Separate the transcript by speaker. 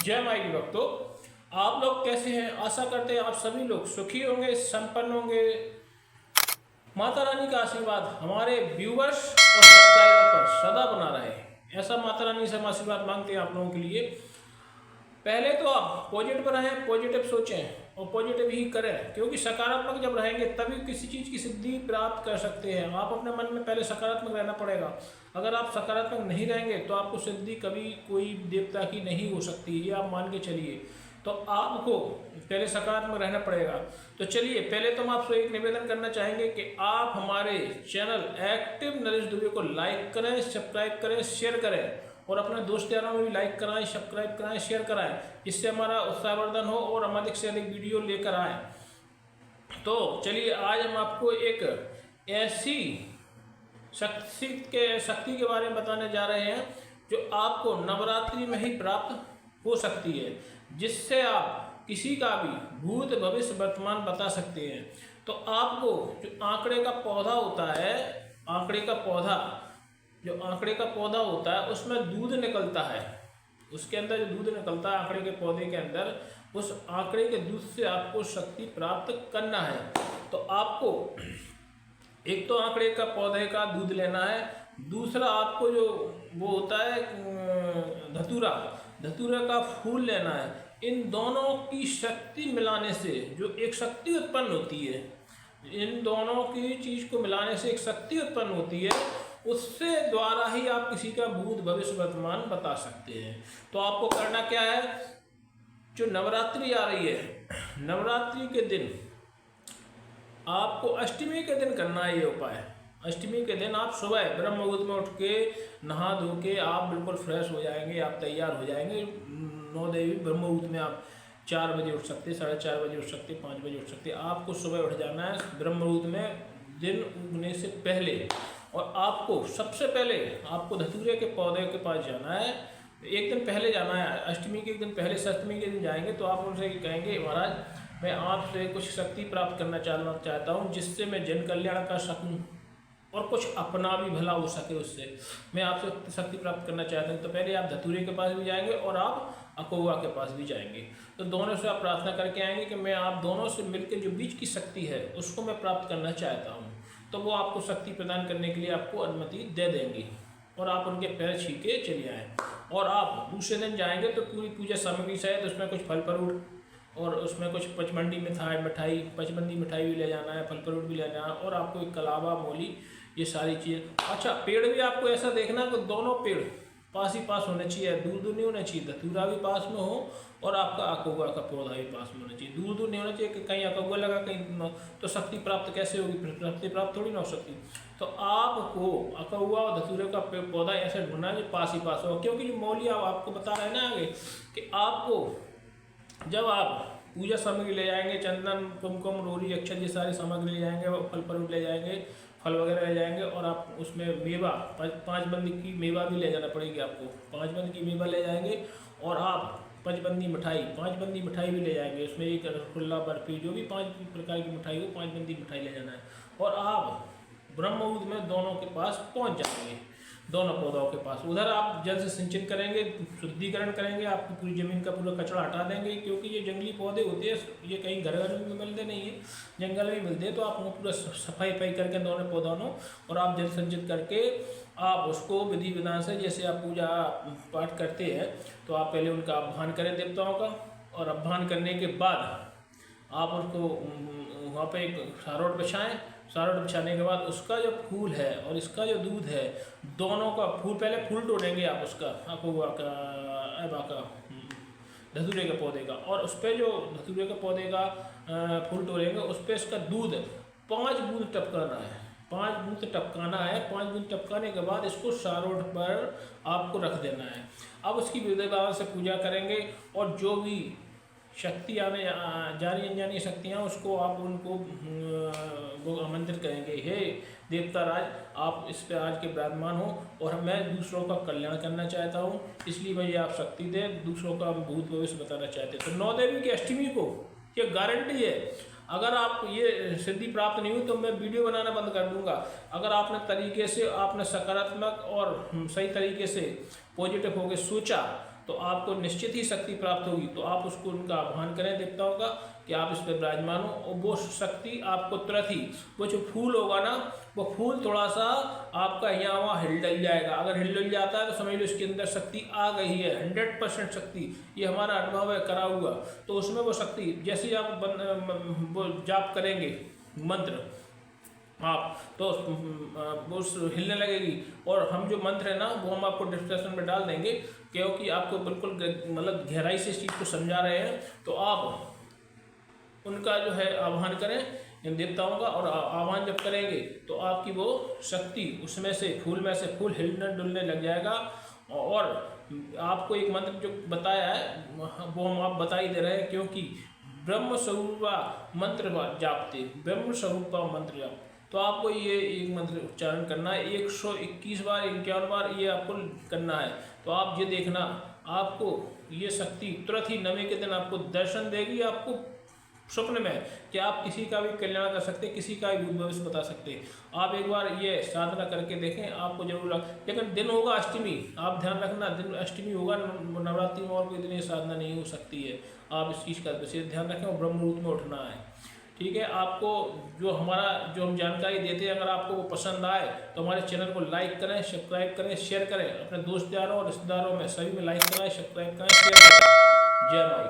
Speaker 1: जय माई की भक्तों, आप लोग कैसे हैं? आशा करते हैं आप सभी लोग सुखी होंगे, संपन्न होंगे। माता रानी का आशीर्वाद हमारे व्यूवर्स और सब्सक्राइबर पर सदा बना रहे, ऐसा माता रानी से हम आशीर्वाद मांगते हैं आप लोगों के लिए। पहले तो आप पॉजिटिव रहें, पॉजिटिव सोचें और पॉजिटिव ही करें, क्योंकि सकारात्मक जब रहेंगे तभी किसी चीज़ की सिद्धि प्राप्त कर सकते हैं। आप अपने मन में पहले सकारात्मक रहना पड़ेगा। अगर आप सकारात्मक नहीं रहेंगे तो आपको सिद्धि कभी कोई देवता की नहीं हो सकती, ये आप मान के चलिए। तो आपको पहले सकारात्मक रहना पड़ेगा। तो चलिए, पहले तो हम आपसे एक निवेदन करना चाहेंगे कि आप हमारे चैनल एक्टिव नरेश दुबे को लाइक करें, सब्सक्राइब करें, शेयर करें और अपने दोस्त यारों में भी लाइक कराएं, सब्सक्राइब कराएं, शेयर कराएं, जिससे हमारा उत्साहवर्धन हो और हम अधिक से अधिक वीडियो लेकर आएँ। तो चलिए, आज हम आपको एक ऐसी शक्ति के बारे में बताने जा रहे हैं जो आपको नवरात्रि में ही प्राप्त हो सकती है, जिससे आप किसी का भी भूत भविष्य वर्तमान बता सकते हैं। तो आपको जो आंकड़े का पौधा होता है, जो आंकड़े का पौधा होता है उसमें दूध निकलता है। उसके अंदर जो दूध निकलता है आंकड़े के पौधे के अंदर, उस आंकड़े के दूध से आपको शक्ति प्राप्त करना है। तो आपको एक तो आंकड़े का पौधे का दूध लेना है, दूसरा आपको जो वो होता है धतूरा का फूल लेना है। इन दोनों की शक्ति मिलाने से जो एक शक्ति उत्पन्न होती है, इन दोनों की चीज़ को मिलाने से एक शक्ति उत्पन्न होती है, उससे द्वारा ही आप किसी का भूत भविष्य वर्तमान बता सकते हैं। तो आपको करना क्या है, जो नवरात्रि आ रही है, नवरात्रि के दिन आपको अष्टमी के दिन करना है ये उपाय। अष्टमी के दिन आप सुबह ब्रह्म मुहूर्त में उठ के नहा धो के आप बिल्कुल फ्रेश हो जाएंगे, आप तैयार हो जाएंगे। 9 देवी ब्रह्म मुहूर्त में आप 4 बजे उठ सकते, 4:30 बजे उठ सकते, 5 बजे उठ सकते। आपको सुबह उठ जाना है ब्रह्म मुहूर्त में, दिन उगने से पहले। और आपको सबसे पहले आपको धतूरे के पौधे के पास जाना है। एक दिन पहले जाना है, अष्टमी के एक दिन पहले, सप्तमी के दिन जाएंगे तो आप उनसे कहेंगे, महाराज मैं आपसे कुछ शक्ति प्राप्त करना चाहता हूँ, जिससे मैं जन कल्याण कर सकूँ और कुछ अपना भी भला हो सके, उससे मैं आपसे शक्ति प्राप्त करना चाहता हूँ। तो पहले आप धतूरे के पास भी जाएंगे और आप अकौवा के पास भी जाएंगे। तो दोनों से आप प्रार्थना करके आएंगे कि मैं आप दोनों से मिलकर जो बीच की शक्ति है उसको मैं प्राप्त करना चाहता हूँ। तो वो आपको शक्ति प्रदान करने के लिए आपको अनुमति दे देंगी और आप उनके पैर छू के चले आएँ। और आप दूसरे दिन जाएंगे तो पूरी पूजा सामग्री सहित उसमें कुछ फल फ्रूट और उसमें कुछ पचमंडी पचमंदी मिठाई भी ले जाना है, फल फ्रूट भी ले जाना है, और आपको एक कलावा, मौली, ये सारी चीज़। अच्छा, पेड़ भी आपको ऐसा देखना कि दोनों पेड़ पास ही पास होने चाहिए, दूर दूर नहीं होना चाहिए। धतूरा भी पास में हो और आपका अकौवा का पौधा भी पास में होना चाहिए, दूर दूर नहीं होना चाहिए कि कहीं अकौवा लगा कहीं, तो शक्ति प्राप्त कैसे होगी, फिर शक्ति प्राप्त थोड़ी ना हो सकती। तो आपको अकौवा और धतूरे का पौधा ऐसे ढूंढना है जो पास ही पास हो, क्योंकि जो मौली आपको बता रहे हैं ना आगे कि आपको जब आप पूजा सामग्री ले जाएंगे, चंदन, कुमकुम, रोरी, अक्षत, ये सारी सामग्री ले जाएंगे, फल फ्रूट ले जाएंगे, फल वगैरह ले जाएंगे, और आप उसमें मेवा 5 बंदी की मेवा भी ले जाना पड़ेगी आपको। 5 बंदी की मेवा ले जाएंगे और आप 5 बंदी मिठाई भी ले जाएंगे। उसमें एक रसगुल्ला, बर्फी, जो भी 5 प्रकार की मिठाई हो, 5 बंदी मिठाई ले जाना है। और आप ब्रह्म मुहूर्त में दोनों के पास पहुंच जाएंगे, दोनों पौधों के पास। उधर आप जल से सिंचन करेंगे, शुद्धिकरण करेंगे, आपकी पूरी ज़मीन का पूरा कचरा हटा देंगे, क्योंकि ये जंगली पौधे होते हैं, ये कहीं घर में मिलते नहीं है, जंगल में मिलते हैं। तो आप पूरा सफाई करके दोनों पौधों और आप जल संचित करके आप उसको विधि विधान से, जैसे आप पूजा पाठ करते हैं, तो आप पहले उनका आह्वान करें देवताओं का, और आह्वान करने के बाद आप उसको वहाँ पे एक सारोट बिछाएँ। सारोट बिछाने के बाद उसका जो फूल है और इसका जो दूध है, दोनों का फूल, पहले फूल तोड़ेंगे आप उसका, अकौवा का, एबा का, धतूरे के पौधे का, और उस पर जो धतूरे के पौधे का फूल तोड़ेंगे, उस पर इसका दूध 5 बूंद टपकाना है, 5 बूंद टपकाना है। 5 बूंद टपकाने के बाद इसको सारोट पर आपको रख देना है। अब उसकी विधिवान से पूजा करेंगे, और जो भी शक्ति आने जानी अनजानी शक्तियाँ, उसको आप उनको आमंत्रित करेंगे, हे देवता राज, आप इस पे आज के विराजमान हो और मैं दूसरों का कल्याण करना चाहता हूँ, इसलिए मुझे आप शक्ति दें, दूसरों का भूत भविष्य बताना चाहते हैं। तो 9 देवी की अष्टमी को ये गारंटी है। अगर आप ये सिद्धि प्राप्त नहीं हुई तो मैं वीडियो बनाना बंद कर दूंगा। अगर आपने सकारात्मक और सही तरीके से पॉजिटिव होकर सोचा तो आपको निश्चित ही शक्ति प्राप्त होगी। तो आप उसको उनका आह्वान करें देवताओं का कि आप इस पर विराजमान हो, और वो शक्ति आपको तुरंत ही, वो जो फूल होगा ना, वो फूल थोड़ा सा आपका यहाँ वहाँ हिल डल जाएगा। अगर हिल डल जाता है तो समझ लो इसके अंदर शक्ति आ गई है, 100% शक्ति, ये हमारा अनुभव है करा हुआ। तो उसमें वो शक्ति, जैसे ही आप वो जाप करेंगे मंत्र आप, तो वो हिलने लगेगी। और हम जो मंत्र है ना वो हम आपको डिस्क्रिप्शन में डाल देंगे, क्योंकि आपको बिल्कुल मतलब गहराई से इस चीज़ को समझा रहे हैं। तो आप उनका जो है आह्वान करें इन देवताओं का, और आह्वान जब करेंगे तो आपकी वो शक्ति उसमें से फूल में से फूल हिलने डुलने लग जाएगा। और आपको एक मंत्र जो बताया है वो हम आप बता ही दे रहे हैं, क्योंकि ब्रह्म स्वरूपा मंत्र जापते, ब्रह्म स्वरूपा मंत्र जाप। तो आपको ये एक मंत्र उच्चारण करना है 121 बार, 51 बार ये आपको करना है। तो आप ये देखना, आपको ये शक्ति तुरंत ही नवे के दिन आपको दर्शन देगी, आपको स्वप्न में, कि आप किसी का भी कल्याण कर सकते, किसी का भी भविष्य बता सकते। आप एक बार ये साधना करके देखें, आपको जरूर लेकिन दिन होगा अष्टमी, आप ध्यान रखना, दिन अष्टमी होगा, नवरात्रि में और कोई दिन ये साधना नहीं हो सकती है। आप इस चीज़ का विशेष ध्यान रखें, और ब्रह्म मुहूर्त में उठना है। ठीक है, आपको जो हम जानकारी देते हैं, अगर आपको वो पसंद आए तो हमारे चैनल को लाइक करें, सब्सक्राइब करें, शेयर करें, अपने दोस्त यारों और रिश्तेदारों में सभी में लाइक करें, सब्सक्राइब करें, शेयर करें। जय माई।